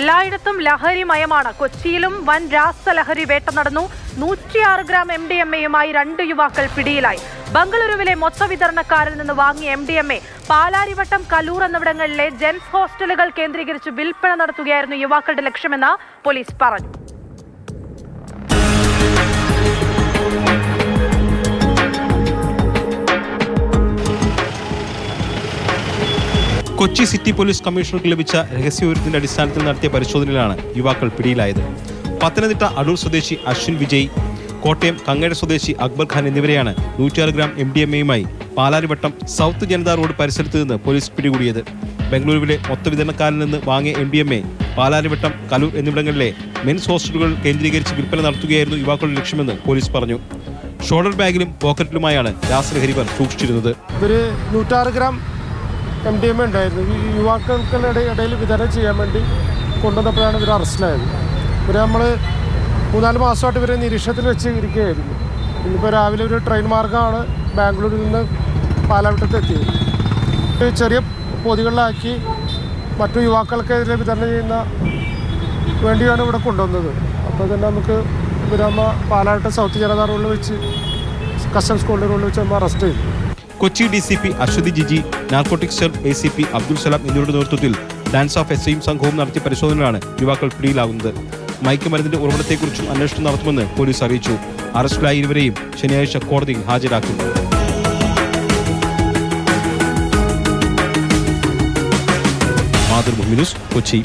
എല്ലായിടത്തും ലഹരിമയമാണ്. കൊച്ചിയിലും വൻ രാസലഹരി വേട്ട നടന്നു. 106 ഗ്രാം MDMA-യുമായി 2 യുവാക്കൾ പിടിയിലായി. ബംഗളൂരുവിലെ മൊത്തവിതരണക്കാരിൽ നിന്ന് വാങ്ങിയ MDMA പാലാരിവട്ടം, കലൂർ എന്നിവിടങ്ങളിലെ ജെൻസ് ഹോസ്റ്റലുകൾ കേന്ദ്രീകരിച്ച് വിൽപ്പന നടത്തുകയായിരുന്നു യുവാക്കളുടെ ലക്ഷ്യമെന്ന് പോലീസ് പറഞ്ഞു. കൊച്ചി സിറ്റി പോലീസ് കമ്മീഷണർക്ക് ലഭിച്ച രഹസ്യവിവരത്തിന്റെ അടിസ്ഥാനത്തിൽ നടത്തിയ പരിശോധനയിലാണ് യുവാക്കൾ പിടിയിലായത്. പത്തനംതിട്ട അടൂർ സ്വദേശി അശ്വിൻ വിജയ്, കോട്ടയം കങ്ങഴ സ്വദേശി അക്ബർ ഖാൻ എന്നിവരെയാണ് 106 ഗ്രാം MDMA-യുമായി പാലാരിവട്ടം സൗത്ത് ജനതാ റോഡ് പരിസരത്ത് നിന്ന് പോലീസ് പിടികൂടിയത്. ബംഗളൂരുവിലെ മൊത്തവിതരണക്കാരിൽ നിന്ന് വാങ്ങിയ MDMA പാലാരിവട്ടം, കലൂർ എന്നിവിടങ്ങളിലെ മെൻസ് ഹോസ്റ്റലുകൾ കേന്ദ്രീകരിച്ച് വിൽപ്പന നടത്തുകയായിരുന്നു യുവാക്കളുടെ ലക്ഷ്യമെന്ന് പോലീസ് പറഞ്ഞു. ഷോൾഡർ ബാഗിലും പോക്കറ്റിലുമായാണ് രാസലഹരിവർ സൂക്ഷിച്ചിരുന്നത്. 106 ഗ്രാം MDMA ഉണ്ടായിരുന്നു. ഈ യുവാക്കൾക്കുടെ ഇടയിൽ വിതരണം ചെയ്യാൻ വേണ്ടി കൊണ്ടുവന്നപ്പോഴാണ് ഇവർ അറസ്റ്റിലായത്. ഇവരെ നമ്മൾ 3-4 മാസമായിട്ട് ഇവരെ നിരീക്ഷണത്തിൽ വെച്ച് ഇരിക്കുകയായിരുന്നു. ഇന്നിപ്പോൾ രാവിലെ ഒരു ട്രെയിൻ മാർഗ്ഗമാണ് ബാംഗ്ലൂരിൽ നിന്ന് പാലാവിട്ടത്ത് എത്തിയത്. ചെറിയ പൊതികളിലാക്കി മറ്റു യുവാക്കൾക്കെതിരെ വിതരണം ചെയ്യുന്ന വേണ്ടിയാണ് ഇവിടെ കൊണ്ടുവന്നത്. അപ്പോൾ തന്നെ നമുക്ക് ഇവരമ്മ പാലാവിട്ടം സൗത്ത് ജനതാ റോഡിൽ വെച്ച് കസ്റ്റംസ് കോടതി റോഡിൽ വെച്ച് നമ്മൾ അറസ്റ്റ് ചെയ്തു. Kochi DCP Aswathy Jiji, narcotics cell ACP Abdul Salam എന്നിവരുടെ നേതൃത്വത്തിൽ ഡാൻസ് ഓഫ് SIയും സംഘവും നടത്തിയ പരിശോധനയിലാണ് യുവാക്കൾ പിടിയിലാകുന്നത്. മയക്കുമരുന്നിന്റെ ഉറവിടത്തെക്കുറിച്ചും അന്വേഷണം നടത്തുമെന്ന് പോലീസ് അറിയിച്ചു. അറസ്റ്റിലായ ഇരുവരെയും ശനിയാഴ്ച കോടതിയിൽ ഹാജരാക്കും. മാതൃഭൂമി ന്യൂസ്, കൊച്ചി.